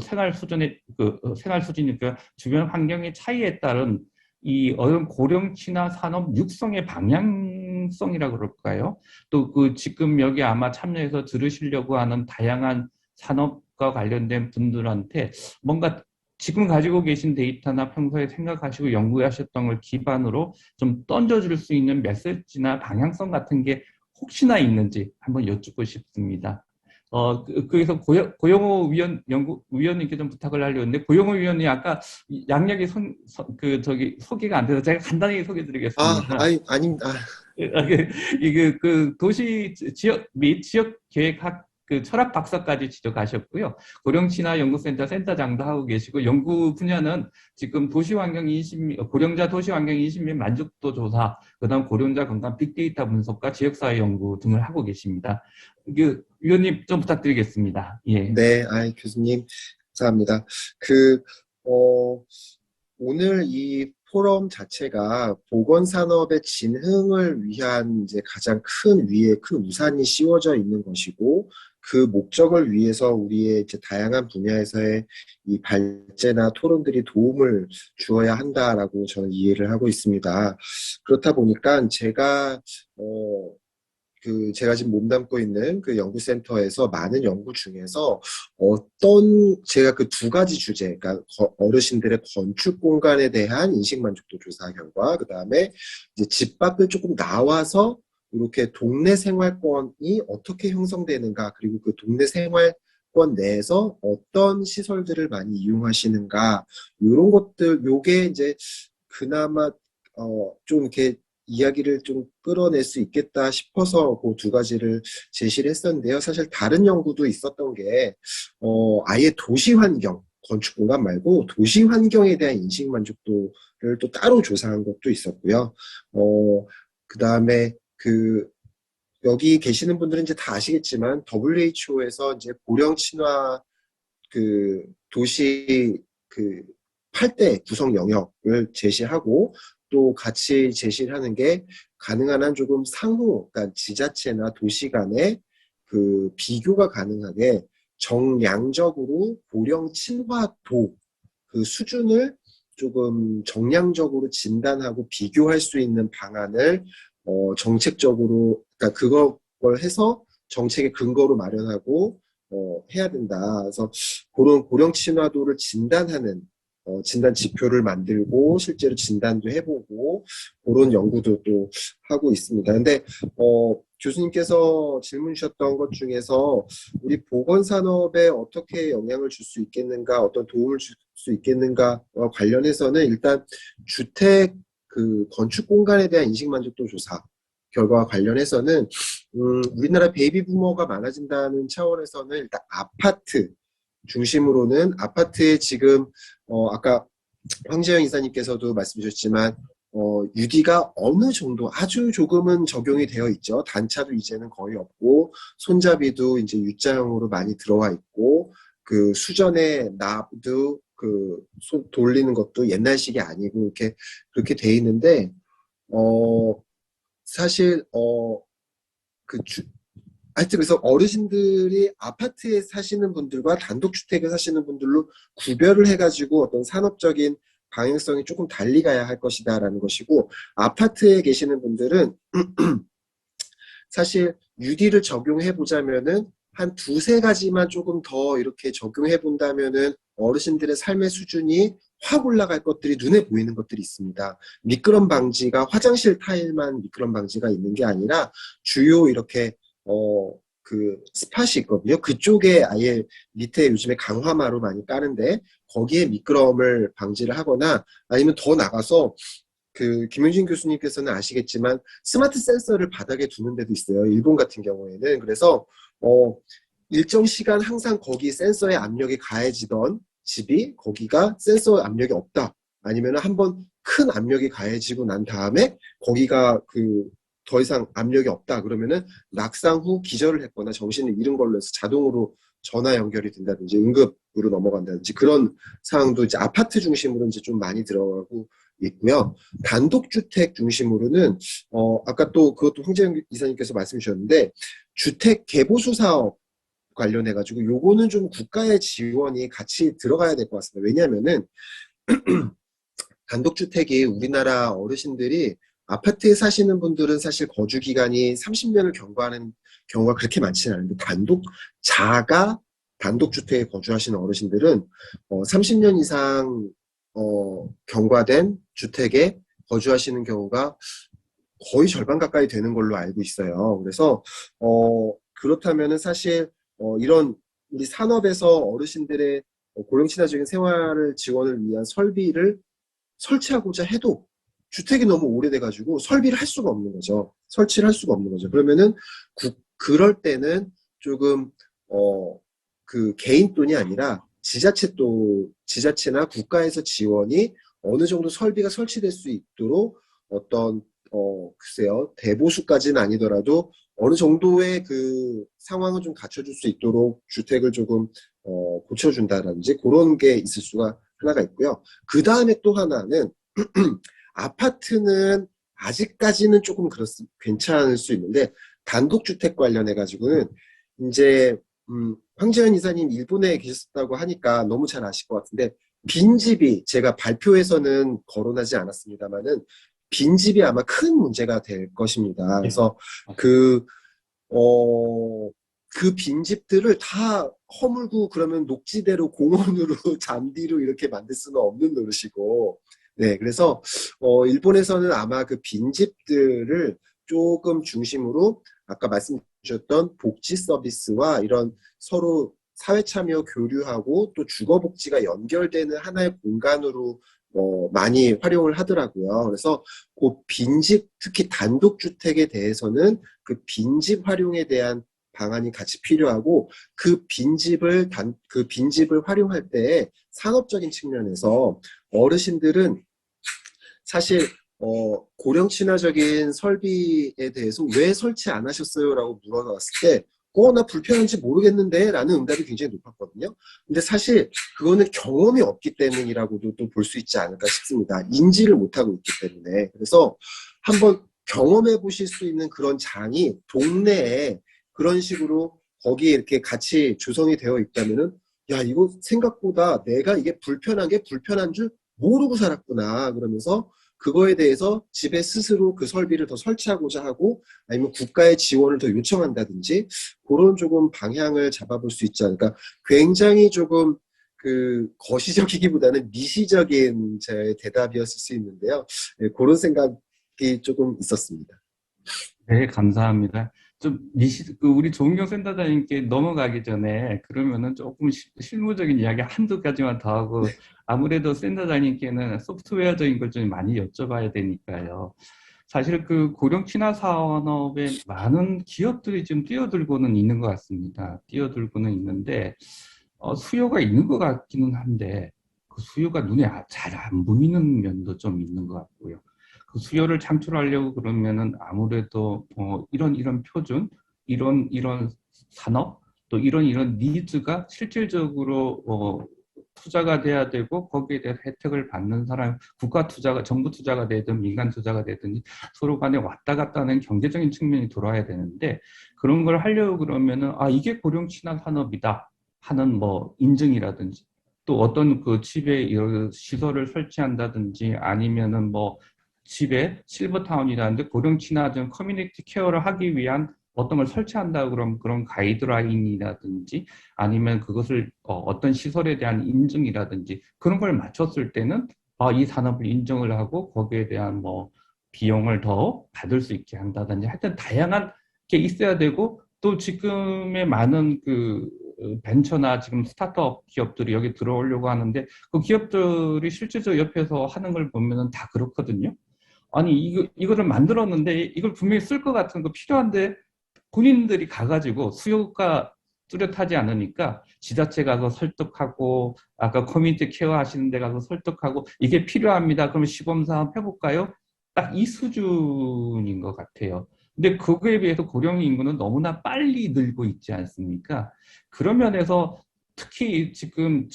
생활 수준이니까 주변 환경의 차이에 따른 이 어떤 고령층이나 산업 육성의 방향성이라고 그럴까요? 또 그 지금 여기 아마 참여해서 들으시려고 하는 다양한 산업과 관련된 분들한테 뭔가 지금 가지고 계신 데이터나 평소에 생각하시고 연구하셨던 걸 기반으로 좀 던져줄 수 있는 메시지나 방향성 같은 게 혹시나 있는지 한번 여쭙고 싶습니다. 그래서 고영호 연구위원님께 좀 부탁을 하려고 했는데, 고영호 위원이 아까 양력이 소개가 안 돼서 제가 간단히 소개드리겠습니다. 아닙니다. 이게 도시 지역 및 지역 계획학 철학 박사까지 지적하셨고요. 고령친화 연구센터 센터장도 하고 계시고, 연구 분야는 지금 고령자 도시환경 인식 및 만족도 조사, 그다음 고령자 건강 빅데이터 분석과 지역사회 연구 등을 하고 계십니다. 위원님 좀 부탁드리겠습니다. 예. 네, 교수님 감사합니다. 오늘 이 포럼 자체가 보건산업의 진흥을 위한 이제 가장 큰 우산이 씌워져 있는 것이고, 그 목적을 위해서 우리의 이제 다양한 분야에서의 이 발제나 토론들이 도움을 주어야 한다라고 저는 이해를 하고 있습니다. 그렇다 보니까 제가 지금 몸담고 있는 그 연구센터에서 많은 연구 중에서 제가 그 두 가지 주제, 그러니까 어르신들의 건축 공간에 대한 인식 만족도 조사 결과, 그 다음에 이제 집 밖을 조금 나와서 이렇게 동네 생활권이 어떻게 형성되는가, 그리고 그 동네 생활권 내에서 어떤 시설들을 많이 이용하시는가, 이런 것들, 요게 이제 그나마 좀 이렇게 이야기를 좀 끌어낼 수 있겠다 싶어서 그 두 가지를 제시를 했었는데요. 사실 다른 연구도 있었던 게 아예 도시 환경, 건축 공간 말고 도시 환경에 대한 인식 만족도를 또 따로 조사한 것도 있었고요. 그 다음에 여기 계시는 분들은 이제 다 아시겠지만 WHO에서 이제 고령 친화 도시 8대 구성 영역을 제시하고, 또 같이 제시를 하는 게 가능한 한 조금 그러니까 지자체나 도시 간의 비교가 가능하게 정량적으로 고령 친화도 수준을 조금 정량적으로 진단하고 비교할 수 있는 방안을 정책적으로, 그러니까 그걸 해서 정책의 근거로 마련하고 해야 된다. 그래서 그런 고령 친화도를 진단하는 진단 지표를 만들고 실제로 진단도 해보고 그런 연구도 또 하고 있습니다. 근데 교수님께서 질문 주셨던 것 중에서 우리 보건산업에 어떻게 영향을 줄 수 있겠는가, 어떤 도움을 줄 수 있겠는가와 관련해서는 일단 주택 건축 공간에 대한 인식 만족도 조사 결과와 관련해서는 우리나라 베이비 부머가 많아진다는 차원에서는 일단 아파트 중심으로는, 아파트에 지금 아까 황재영 이사님께서도 말씀 주셨지만 UD가 어느 정도 아주 조금은 적용이 되어 있죠. 단차도 이제는 거의 없고 손잡이도 이제 U자형으로 많이 들어와 있고, 수전의 납도 손 돌리는 것도 옛날식이 아니고 이렇게 그렇게 돼 있는데, 사실 하여튼 그래서 어르신들이 아파트에 사시는 분들과 단독주택에 사시는 분들로 구별을 해가지고 어떤 산업적인 방향성이 조금 달리 가야 할 것이다라는 것이고, 아파트에 계시는 분들은 사실 UD를 적용해 보자면은 한 두세 가지만 조금 더 이렇게 적용해 본다면은 어르신들의 삶의 수준이 확 올라갈 것들이 눈에 보이는 것들이 있습니다. 미끄럼 방지가 화장실 타일만 미끄럼 방지가 있는 게 아니라 주요 이렇게 그 스팟이 있거든요. 그쪽에 아예 밑에 요즘에 강화마루 많이 까는데 거기에 미끄럼을 방지를 하거나 아니면 더 나가서 그 김윤진 교수님께서는 아시겠지만 스마트 센서를 바닥에 두는 데도 있어요. 일본 같은 경우에는. 그래서 일정 시간 항상 거기 센서의 압력이 가해지던 집이 거기가 센서 압력이 없다. 아니면 한번 큰 압력이 가해지고 난 다음에 거기가 그 더 이상 압력이 없다. 그러면은 낙상 후 기절을 했거나 정신을 잃은 걸로 해서 자동으로 전화 연결이 된다든지 응급으로 넘어간다든지 그런 상황도 이제 아파트 중심으로 이제 좀 많이 들어가고 있고요. 단독주택 중심으로는 아까 또 그것도 홍재영 이사님께서 말씀 주셨는데 주택 개보수 사업 관련해가지고 요거는 좀 국가의 지원이 같이 들어가야 될 것 같습니다. 왜냐하면은 단독주택이 우리나라 어르신들이 아파트에 사시는 분들은 사실 거주 기간이 30년을 경과하는 경우가 그렇게 많지는 않은데 자가 단독주택에 거주하시는 어르신들은 30년 이상 경과된 주택에 거주하시는 경우가 거의 절반 가까이 되는 걸로 알고 있어요. 그래서 그렇다면은 사실 이런 우리 산업에서 어르신들의 고령 친화적인 생활을 지원을 위한 설비를 설치하고자 해도 주택이 너무 오래돼가지고 설비를 할 수가 없는 거죠. 설치를 할 수가 없는 거죠. 그러면은 그럴 때는 조금 그 개인 돈이 아니라 지자체나 국가에서 지원이 어느 정도 설비가 설치될 수 있도록 어떤 글쎄요 대보수까지는 아니더라도 어느 정도의 그 상황을 좀 갖춰줄 수 있도록 주택을 조금 고쳐준다든지 그런 게 있을 수가 하나가 있고요. 그 다음에 또 하나는 아파트는 아직까지는 조금 괜찮을 수 있는데 단독주택 관련해 가지고는 이제 황재현 이사님 일본에 계셨다고 하니까 너무 잘 아실 것 같은데 빈집이 제가 발표에서는 거론하지 않았습니다만은 빈집이 아마 큰 문제가 될 것입니다. 그래서 그 빈집들을 다 허물고 그러면 녹지대로 공원으로 잔디로 이렇게 만들 수는 없는 노릇이고 네, 그래서 일본에서는 아마 그 빈집들을 조금 중심으로 아까 말씀 주셨던 복지 서비스와 이런 서로 사회 참여 교류하고 또 주거 복지가 연결되는 하나의 공간으로 많이 활용을 하더라고요. 그래서 그 빈집, 특히 단독주택에 대해서는 그 빈집 활용에 대한 방안이 같이 필요하고 그 빈집을 활용할 때 산업적인 측면에서 어르신들은 사실 고령 친화적인 설비에 대해서 왜 설치 안 하셨어요? 라고 물어봤을 때 나 불편한지 모르겠는데 라는 응답이 굉장히 높았거든요. 근데 사실 그거는 경험이 없기 때문이라고도 또 볼 수 있지 않을까 싶습니다. 인지를 못하고 있기 때문에. 그래서 한번 경험해 보실 수 있는 그런 장이 동네에 그런 식으로 거기에 이렇게 같이 조성이 되어 있다면은 야, 이거 생각보다 내가 이게 불편한 게 불편한 줄 모르고 살았구나. 그러면서 그거에 대해서 집에 스스로 그 설비를 더 설치하고자 하고 아니면 국가의 지원을 더 요청한다든지 그런 조금 방향을 잡아볼 수 있지 않을까. 굉장히 조금 그 거시적이기보다는 미시적인 제 대답이었을 수 있는데요. 네, 그런 생각이 조금 있었습니다. 네, 감사합니다. 우리 조은경 센터장님께 넘어가기 전에 그러면은 조금 실무적인 이야기 한두 가지만 더 하고 아무래도 센터장님께는 소프트웨어적인 걸 좀 많이 여쭤봐야 되니까요. 사실 그 고령 친화 산업에 많은 기업들이 지금 뛰어들고는 있는 것 같습니다. 뛰어들고는 있는데 수요가 있는 것 같기는 한데 그 수요가 눈에 잘 안 보이는 면도 좀 있는 것 같고요. 그 수요를 창출하려고 그러면은 아무래도 이런 표준, 이런 산업, 또 이런 니즈가 실질적으로 투자가 돼야 되고 거기에 대한 혜택을 받는 사람, 국가 투자가, 정부 투자가 되든 민간 투자가 되든 서로 간에 왔다 갔다 하는 경제적인 측면이 돌아야 되는데 그런 걸 하려고 그러면은 이게 고령 친화 산업이다 하는 인증이라든지 또 어떤 그 집에 이런 시설을 설치한다든지 아니면은 집에 실버타운이라는데 고령 친화적 커뮤니티 케어를 하기 위한 어떤 걸 설치한다 그러면 그런 가이드라인이라든지 아니면 그것을 어떤 시설에 대한 인증이라든지 그런 걸 맞췄을 때는 이 산업을 인정을 하고 거기에 대한 뭐 비용을 더 받을 수 있게 한다든지 하여튼 다양한 게 있어야 되고 또 지금의 많은 그 벤처나 지금 스타트업 기업들이 여기 들어오려고 하는데 그 기업들이 실질적으로 옆에서 하는 걸 보면은 다 그렇거든요. 아니 이거를 만들었는데 이걸 분명히 쓸 것 같은 거 필요한데 본인들이 가가지고 수요가 뚜렷하지 않으니까 지자체 가서 설득하고 아까 커뮤니티 케어 하시는 데 가서 설득하고 이게 필요합니다. 그러면 시범사업 해볼까요? 딱 이 수준인 것 같아요. 근데 그거에 비해서 고령 인구는 너무나 빨리 늘고 있지 않습니까? 그런 면에서 특히 지금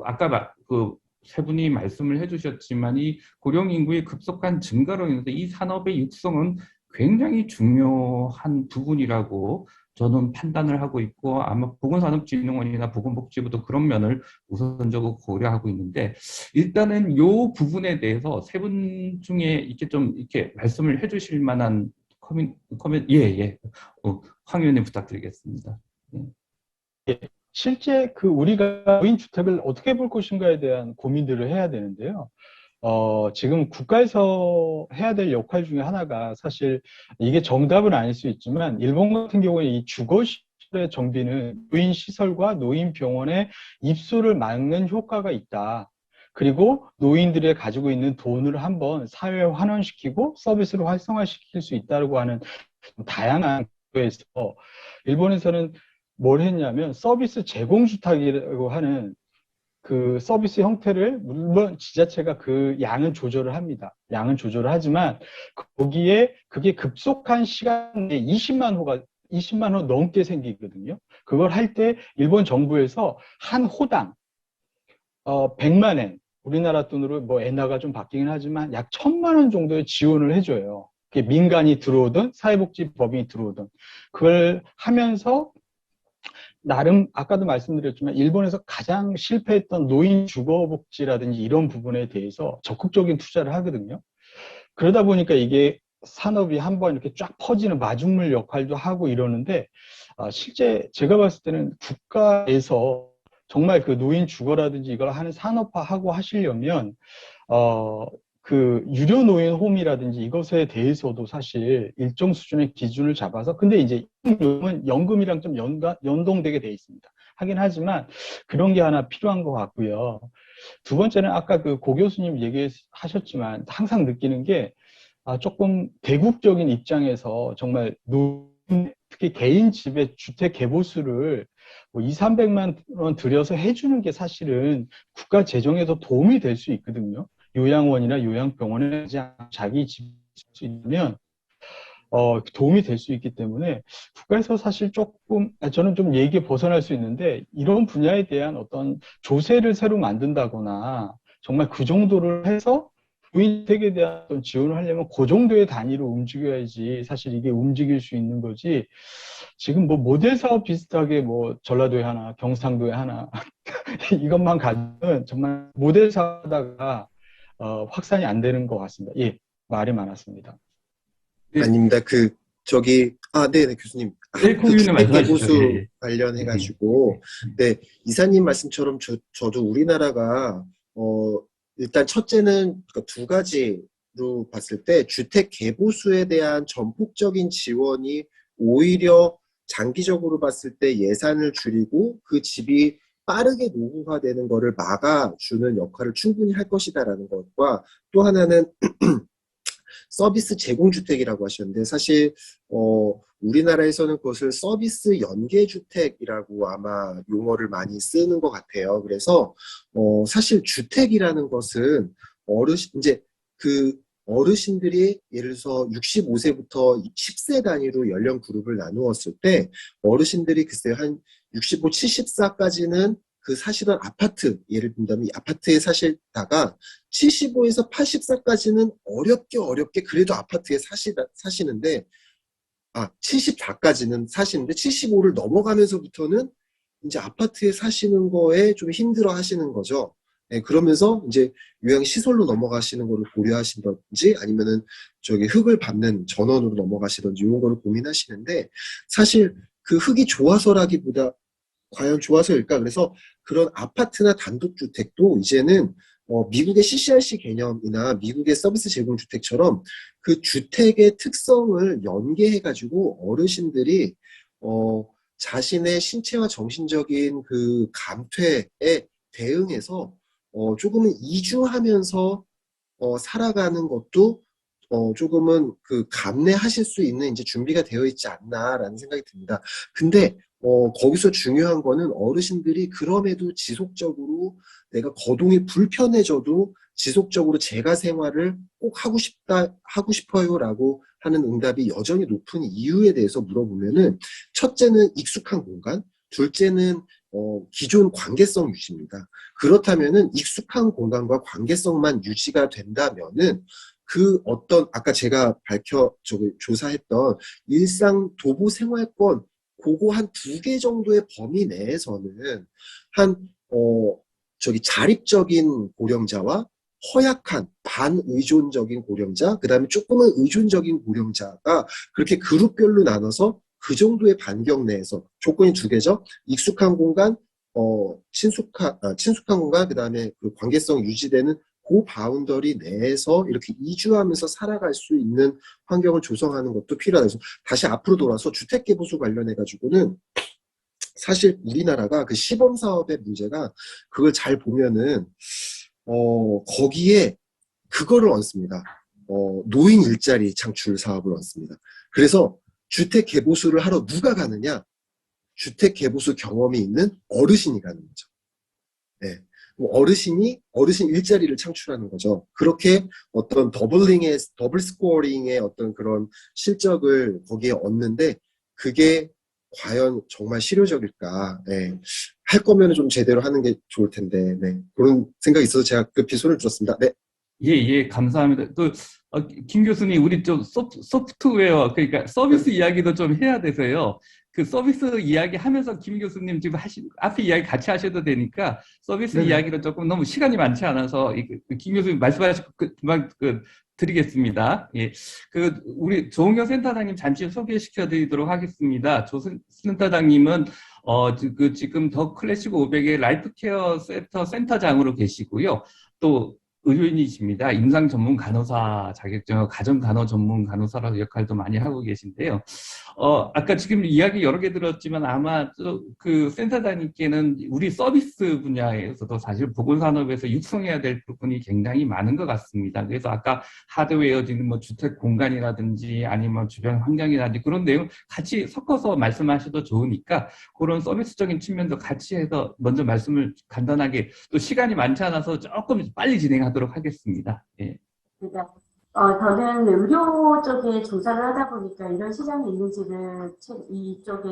아까 그 세 분이 말씀을 해주셨지만 이 고령 인구의 급속한 증가로 인해서 이 산업의 육성은 굉장히 중요한 부분이라고 저는 판단을 하고 있고 아마 보건산업진흥원이나 보건복지부도 그런 면을 우선적으로 고려하고 있는데 일단은 이 부분에 대해서 세 분 중에 이렇게 좀 이렇게 말씀을 해주실 만한 예. 황 의원님 부탁드리겠습니다. 예. 실제 그 우리가 노인주택을 어떻게 볼 것인가에 대한 고민들을 해야 되는데요. 지금 국가에서 해야 될 역할 중에 하나가 사실 이게 정답은 아닐 수 있지만 일본 같은 경우에 이 주거시설의 정비는 노인시설과 노인병원의 입소를 막는 효과가 있다. 그리고 노인들이 가지고 있는 돈을 한번 사회에 환원시키고 서비스를 활성화시킬 수 있다고 하는 다양한 거에서 일본에서는 뭘 했냐면 서비스 제공주택이라고 하는 그 서비스 형태를 물론 지자체가 그 양은 조절을 합니다. 양은 조절을 하지만 거기에 그게 급속한 시간 내에 20만 호 넘게 생기거든요. 그걸 할 때 일본 정부에서 한 호당 100만 엔, 우리나라 돈으로 뭐 엔화가 좀 바뀌긴 하지만 약 1000만 원 정도의 지원을 해줘요. 그게 민간이 들어오든 사회복지법인이 들어오든 그걸 하면서 나름 아까도 말씀드렸지만 일본에서 가장 실패했던 노인 주거복지라든지 이런 부분에 대해서 적극적인 투자를 하거든요. 그러다 보니까 이게 산업이 한번 이렇게 쫙 퍼지는 마중물 역할도 하고 이러는데 실제 제가 봤을 때는 국가에서 정말 그 노인 주거라든지 이걸 하는 산업화하고 하시려면 그 유료 노인 홈이라든지 이것에 대해서도 사실 일정 수준의 기준을 잡아서 근데 이제 연금이랑 좀 연동되게 돼 있습니다. 하긴 하지만 그런 게 하나 필요한 것 같고요. 두 번째는 아까 그 고 교수님 얘기하셨지만 항상 느끼는 게 조금 대국적인 입장에서 정말 특히 개인 집의 주택 개보수를 뭐 2, 300만 원 들여서 해주는 게 사실은 국가 재정에서 도움이 될 수 있거든요. 요양원이나 요양병원에 자기 집 수 있으면 도움이 될 수 있기 때문에 국가에서 사실 조금 저는 좀 얘기에 벗어날 수 있는데 이런 분야에 대한 어떤 조세를 새로 만든다거나 정말 그 정도를 해서 노인택에 대한 어떤 지원을 하려면 그 정도의 단위로 움직여야지 사실 이게 움직일 수 있는 거지 지금 뭐 모델 사업 비슷하게 뭐 전라도에 하나 경상도에 하나 이것만 가지고는 정말 모델 사업하다가 확산이 안 되는 것 같습니다. 예, 말이 많았습니다. 네. 아닙니다. 네네, 교수님. 네, 그 주택 개보수 예. 관련해가지고, 네, 이사님 말씀처럼 저도 우리나라가, 일단 첫째는 두 가지로 봤을 때, 주택 개보수에 대한 전폭적인 지원이 오히려 장기적으로 봤을 때 예산을 줄이고 그 집이 빠르게 노후화되는 것을 막아주는 역할을 충분히 할 것이다라는 것과 또 하나는 서비스 제공주택이라고 하셨는데 사실 우리나라에서는 그것을 서비스 연계주택이라고 아마 용어를 많이 쓰는 것 같아요. 그래서 사실 주택이라는 것은 어르신들이 예를 들어서 65세부터 10세 단위로 연령 그룹을 나누었을 때 어르신들이 글쎄요 한 65, 74까지는 그 사시던 아파트 예를 든다면 이 아파트에 사시다가 75에서 84까지는 어렵게 그래도 아파트에 사시는데 74까지는 사시는데 75를 넘어가면서부터는 이제 아파트에 사시는 거에 좀 힘들어 하시는 거죠. 예, 그러면서 이제 요양시설로 넘어가시는 거를 고려하시든지 아니면은 저기 흙을 밟는 전원으로 넘어가시든지 이런 거를 고민하시는데 사실 그 흙이 좋아서라기보다 과연 좋아서일까? 그래서 그런 아파트나 단독주택도 이제는 미국의 CCRC 개념이나 미국의 서비스 제공 주택처럼 그 주택의 특성을 연계해가지고 어르신들이 자신의 신체와 정신적인 그 감퇴에 대응해서 조금은 이주하면서 살아가는 것도 조금은 그 감내하실 수 있는 이제 준비가 되어 있지 않나라는 생각이 듭니다. 근데 거기서 중요한 거는 어르신들이 그럼에도 지속적으로 내가 거동이 불편해져도 지속적으로 재가 생활을 꼭 하고 싶어요라고 하는 응답이 여전히 높은 이유에 대해서 물어보면은 첫째는 익숙한 공간, 둘째는 기존 관계성 유지입니다. 그렇다면은 익숙한 공간과 관계성만 유지가 된다면은 그 어떤 아까 제가 조사했던 일상 도보 생활권 그거 한 2개 정도의 범위 내에서는 한 자립적인 고령자와 허약한 반의존적인 고령자, 그 다음에 조금은 의존적인 고령자가 그렇게 그룹별로 나눠서 그 정도의 반경 내에서 조건이 2개죠. 익숙한 공간, 친숙한 공간, 그 다음에 그 관계성 유지되는 그 바운더리 내에서 이렇게 이주하면서 살아갈 수 있는 환경을 조성하는 것도 필요하다. 그래서 다시 앞으로 돌아서 주택개보수 관련해가지고는 사실 우리나라가 그 시범 사업의 문제가 그걸 잘 보면은 거기에 그거를 얹습니다. 노인 일자리 창출 사업을 얹습니다. 그래서 주택개보수를 하러 누가 가느냐? 주택개보수 경험이 있는 어르신이 가는 거죠. 네. 어르신 일자리를 창출하는 거죠. 그렇게 어떤 더블 스코어링의 어떤 그런 실적을 거기에 얻는데 그게 과연 정말 실효적일까? 네. 할 거면 좀 제대로 하는 게 좋을 텐데, 네. 그런 생각이 있어서 제가 급히 손을 들었습니다. 네. 예, 감사합니다. 또, 김 교수님, 우리 좀 소프트웨어, 그러니까 서비스 이야기도 좀 해야 돼서요. 그 서비스 이야기 하면서 김 교수님 지금 앞에 이야기 같이 하셔도 되니까 서비스 네네. 이야기로 조금 너무 시간이 많지 않아서 김 교수님 말씀하신 금방 드리겠습니다. 예. 우리 조은경 센터장님 잠시 소개시켜 드리도록 하겠습니다. 센터장님은 지금 더 클래식 500의 라이프 케어 센터장으로 계시고요. 또 의료인이십니다. 임상 전문 간호사 자격증, 가정 간호 전문 간호사라고 역할도 많이 하고 계신데요. 아까 지금 이야기 여러 개 들었지만 아마 그 센터장님께는 우리 서비스 분야에서도 사실 보건산업에서 육성해야 될 부분이 굉장히 많은 것 같습니다. 그래서 아까 하드웨어진 뭐 주택 공간이라든지 아니면 주변 환경이라든지 그런 내용 같이 섞어서 말씀하셔도 좋으니까 그런 서비스적인 측면도 같이 해서 먼저 말씀을 간단하게 또 시간이 많지 않아서 조금 빨리 진행하도록 하겠습니다. 예. 그러니까 저는 의료 쪽에 조사를 하다 보니까 이런 시장이 있는지를 이쪽에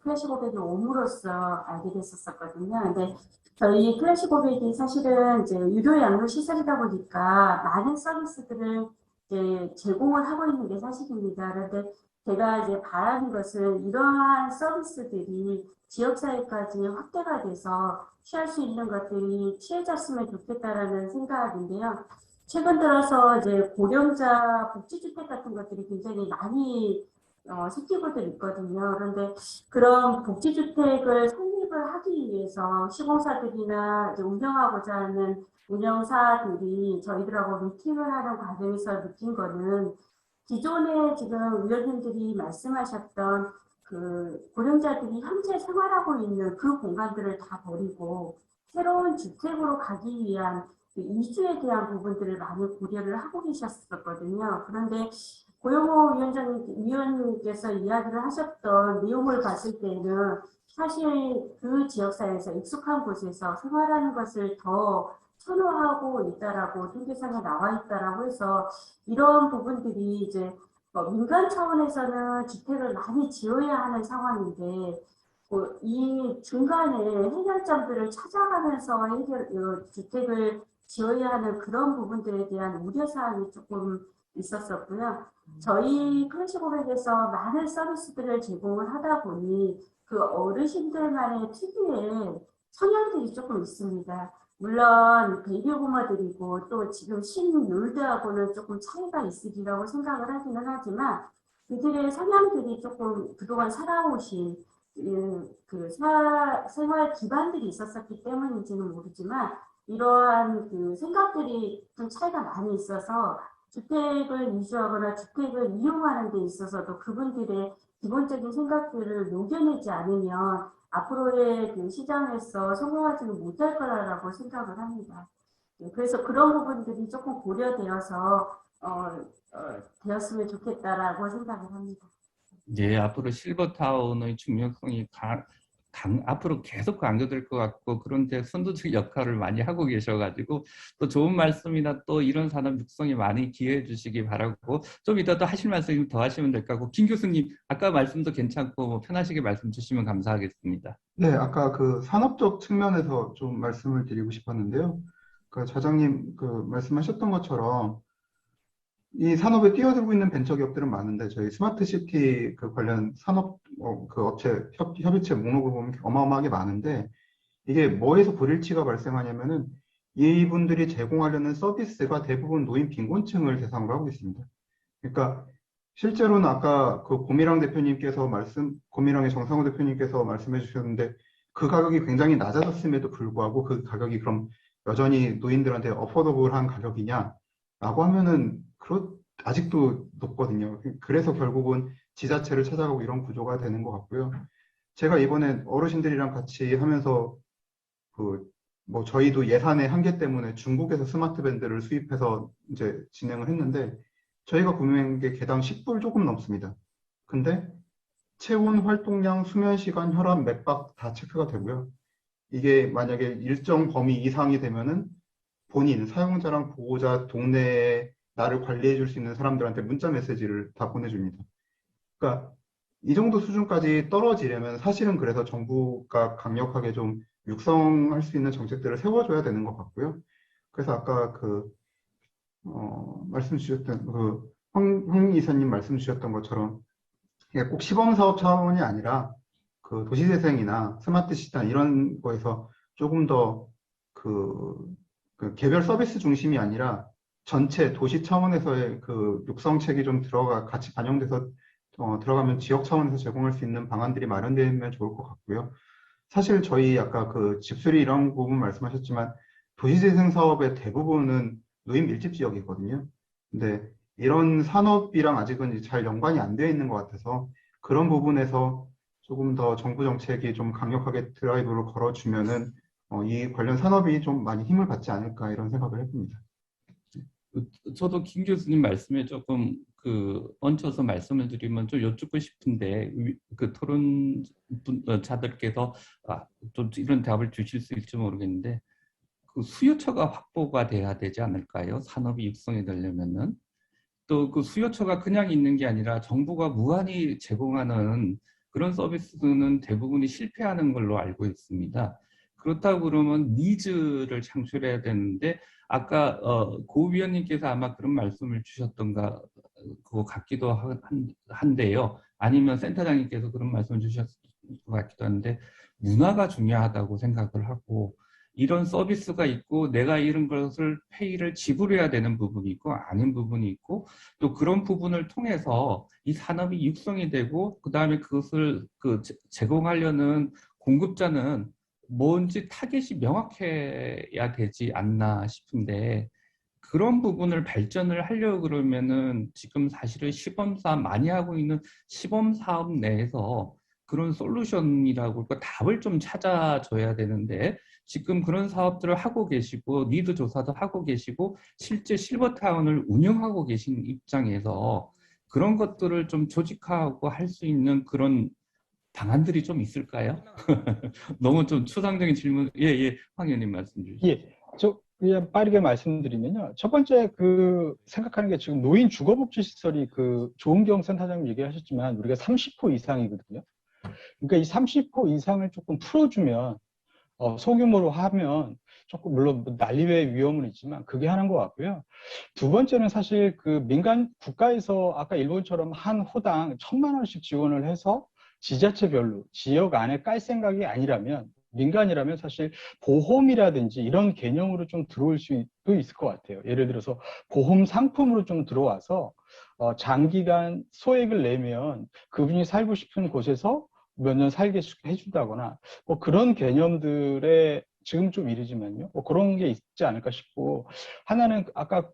클래식 오백이 옴으로써 알게 됐었거든요. 근데 저희 클래식 오백이 사실은 이제 유료 양로 시설이다 보니까 많은 서비스들을 이제 제공을 하고 있는 게 사실입니다. 그런데 제가 이제 바라는 것은 이러한 서비스들이 지역사회까지 확대가 돼서 취할 수 있는 것들이 취해졌으면 좋겠다라는 생각인데요. 최근 들어서 이제 고령자 복지주택 같은 것들이 굉장히 많이 생기고들 있거든요. 그런데 그런 복지주택을 설립을 하기 위해서 시공사들이나 이제 운영하고자 하는 운영사들이 저희들하고 미팅을 하는 과정에서 느낀 거는 기존에 지금 위원님들이 말씀하셨던 그 고령자들이 현재 생활하고 있는 그 공간들을 다 버리고 새로운 주택으로 가기 위한 이주에 대한 부분들을 많이 고려를 하고 계셨었거든요. 그런데 고영호 위원님께서 이야기를 하셨던 내용을 봤을 때는 사실 그 지역사회에서 익숙한 곳에서 생활하는 것을 더 선호하고 있다라고 통계상에 나와 있다라고 해서 이런 부분들이 이제 민간 차원에서는 주택을 많이 지어야 하는 상황인데 이 중간에 해결점들을 찾아가면서 주택을 지어야 하는 그런 부분들에 대한 우려사항이 조금 있었었고요. 저희 클래식오백에서 많은 서비스들을 제공을 하다 보니 그 어르신들만의 특유의 성향들이 조금 있습니다. 물론 베이비부머들이고 또 지금 신율드하고는 조금 차이가 있으리라고 생각을 하기는 하지만 그들의 성향들이 조금 그동안 살아오신 생활 기반들이 있었기 때문인지는 모르지만 이러한 그 생각들이 좀 차이가 많이 있어서 주택을 이주하거나 주택을 이용하는 데 있어서도 그분들의 기본적인 생각들을 녹여내지 않으면 앞으로의 그 시장에서 성공하지는 못할 거라고 생각을 합니다. 그래서 그런 부분들이 조금 고려되어서 되었으면 좋겠다라고 생각을 합니다. 예, 앞으로 실버타운의 중요성이 앞으로 계속 강조될 것 같고, 그런데 선도적 역할을 많이 하고 계셔가지고 또 좋은 말씀이나 또 이런 산업 육성에 많이 기여해 주시기 바라고, 좀 이따 또 하실 말씀 더 하시면 될 것 같고, 김 교수님 아까 말씀도 괜찮고 뭐 편하시게 말씀 주시면 감사하겠습니다. 네, 아까 그 산업적 측면에서 좀 말씀을 드리고 싶었는데요. 그 차장님 그 말씀하셨던 것처럼 이 산업에 뛰어들고 있는 벤처 기업들은 많은데 저희 스마트 시티 그 관련 산업 그 업체 협의체 목록을 보면 어마어마하게 많은데 이게 뭐에서 불일치가 발생하냐면은 이분들이 제공하려는 서비스가 대부분 노인 빈곤층을 대상으로 하고 있습니다. 그러니까 실제로는 아까 그 고미랑의 정상호 대표님께서 말씀해 주셨는데 그 가격이 굉장히 낮아졌음에도 불구하고 그 가격이 그럼 여전히 노인들한테 어포더블한 가격이냐라고 하면은 아직도 높거든요. 그래서 결국은 지자체를 찾아가고 이런 구조가 되는 것 같고요. 제가 이번에 어르신들이랑 같이 하면서 뭐 저희도 예산의 한계 때문에 중국에서 스마트 밴드를 수입해서 이제 진행을 했는데 저희가 구매한 게 개당 10불 조금 넘습니다. 근데 체온, 활동량, 수면 시간, 혈압, 맥박 다 체크가 되고요. 이게 만약에 일정 범위 이상이 되면은 본인, 사용자랑 보호자, 동네에 나를 관리해 줄 수 있는 사람들한테 문자 메시지를 다 보내줍니다. 그러니까 이 정도 수준까지 떨어지려면 사실은 그래서 정부가 강력하게 좀 육성할 수 있는 정책들을 세워줘야 되는 것 같고요. 그래서 아까 말씀 주셨던 황 이사님 말씀 주셨던 것처럼 이게 꼭 시범사업 차원이 아니라 그 도시재생이나 스마트 시단 이런 거에서 조금 더 그 개별 서비스 중심이 아니라 전체 도시 차원에서의 그 육성책이 좀 같이 반영돼서 들어가면 지역 차원에서 제공할 수 있는 방안들이 마련되면 좋을 것 같고요. 사실 저희 아까 그 집수리 이런 부분 말씀하셨지만 도시재생 사업의 대부분은 노인 밀집 지역이거든요. 근데 이런 산업이랑 아직은 잘 연관이 안 되어 있는 것 같아서 그런 부분에서 조금 더 정부 정책이 좀 강력하게 드라이브를 걸어주면은 이 관련 산업이 좀 많이 힘을 받지 않을까 이런 생각을 해봅니다. 저도 김 교수님 말씀에 조금 얹혀서 말씀을 드리면 좀 여쭙고 싶은데, 그 토론자들께서 좀 이런 답을 주실 수 있을지 모르겠는데, 그 수요처가 확보가 돼야 되지 않을까요? 산업이 육성이 되려면은. 또 그 수요처가 그냥 있는 게 아니라 정부가 무한히 제공하는 그런 서비스는 대부분이 실패하는 걸로 알고 있습니다. 그렇다고 그러면 니즈를 창출해야 되는데, 아까 고 위원님께서 아마 그런 말씀을 주셨던가 그거 같기도 한데요. 아니면 센터장님께서 그런 말씀을 주셨을 것 같기도 한데, 문화가 중요하다고 생각을 하고, 이런 서비스가 있고 내가 이런 것을 페이를 지불해야 되는 부분이 있고 아닌 부분이 있고, 또 그런 부분을 통해서 이 산업이 육성이 되고 그다음에 그것을 제공하려는 공급자는 뭔지 타겟이 명확해야 되지 않나 싶은데, 그런 부분을 발전을 하려고 그러면은 지금 사실은 시범사업 많이 하고 있는 시범사업 내에서 그런 솔루션이라고 할까 답을 좀 찾아줘야 되는데, 지금 그런 사업들을 하고 계시고 니드 조사도 하고 계시고 실제 실버타운을 운영하고 계신 입장에서 그런 것들을 좀 조직화하고 할 수 있는 그런 방안들이 좀 있을까요? 너무 좀 추상적인 질문. 예, 황 의원님 말씀 주시죠. 예, 저 그냥 빠르게 말씀드리면요. 첫 번째 생각하는 게 지금 노인 주거복지시설이 조은경 센터장님 얘기하셨지만 우리가 30호 이상이거든요. 그러니까 이 30호 이상을 조금 풀어주면 소규모로 하면 조금 물론 난리의 위험은 있지만 그게 하는 것 같고요. 두 번째는 사실 민간 국가에서 아까 일본처럼 한 호당 1,000만 원씩 지원을 해서 지자체별로 지역 안에 깔 생각이 아니라면 민간이라면 사실 보험이라든지 이런 개념으로 좀 들어올 수도 있을 것 같아요. 예를 들어서 보험 상품으로 좀 들어와서 장기간 소액을 내면 그분이 살고 싶은 곳에서 몇 년 살게 해준다거나 뭐 그런 개념들에 지금 좀 이르지만요. 뭐 그런 게 있지 않을까 싶고, 하나는 아까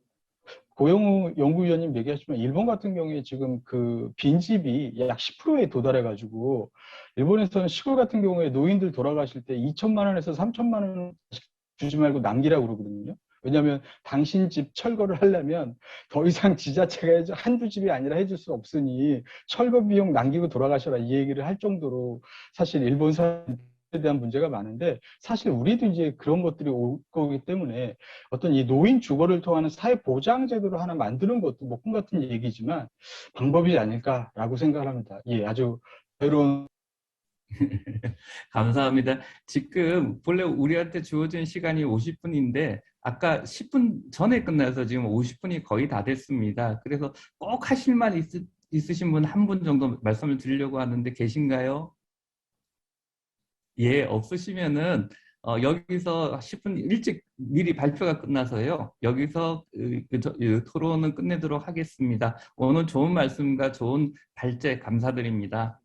고영우 연구위원님 얘기하시면 일본 같은 경우에 지금 그 빈집이 약 10%에 도달해가지고, 일본에서는 시골 같은 경우에 노인들 돌아가실 때 2천만 원에서 3천만 원 주지 말고 남기라고 그러거든요. 왜냐하면 당신 집 철거를 하려면 더 이상 지자체가 한두 집이 아니라 해줄 수 없으니 철거 비용 남기고 돌아가셔라, 이 얘기를 할 정도로 사실 일본 사회에 대한 문제가 많은데, 사실 우리도 이제 그런 것들이 올 거기 때문에 어떤 이 노인 주거를 통하는 사회 보장 제도를 하나 만드는 것도 뭐 꿈 같은 얘기지만 방법이 아닐까라고 생각을 합니다. 예, 아주 새로운. 감사합니다. 지금 본래 우리한테 주어진 시간이 50분인데 아까 10분 전에 끝나서 지금 50분이 거의 다 됐습니다. 그래서 꼭 하실 말 있으신 분 한 분 정도 말씀을 드리려고 하는데 계신가요? 예, 없으시면은 여기서 10분 일찍 미리 발표가 끝나서요. 여기서 토론은 끝내도록 하겠습니다. 오늘 좋은 말씀과 좋은 발제 감사드립니다.